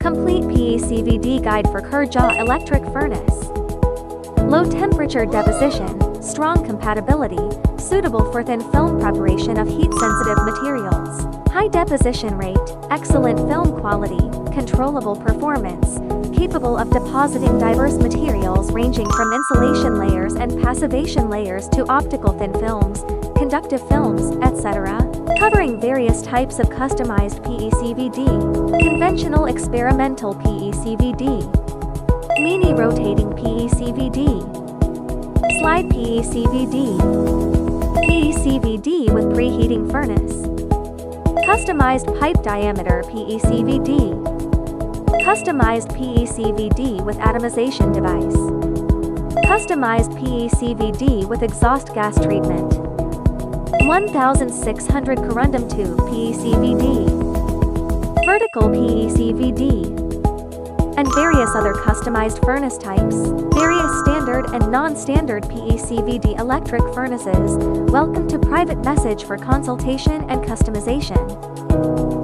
Complete PECVD guide for Kejia electric furnace. Low temperature deposition, strong compatibility, suitable for thin film preparation of heat-sensitive materials. High deposition rate, excellent film quality, controllable performance, capable of depositing diverse materials ranging from insulation layers and passivation layers to optical thin films, conductive films, etc., covering various types of customized PECVD, conventional experimental PECVD, mini rotating PECVD, slide PECVD, PECVD with preheating furnace, customized pipe diameter PECVD, customized PECVD with atomization device, customized PECVD with exhaust gas treatment, 1600 corundum tube PECVD, vertical PECVD, and various other customized furnace types, various standard and non-standard PECVD electric furnaces. Welcome to private message for consultation and customization.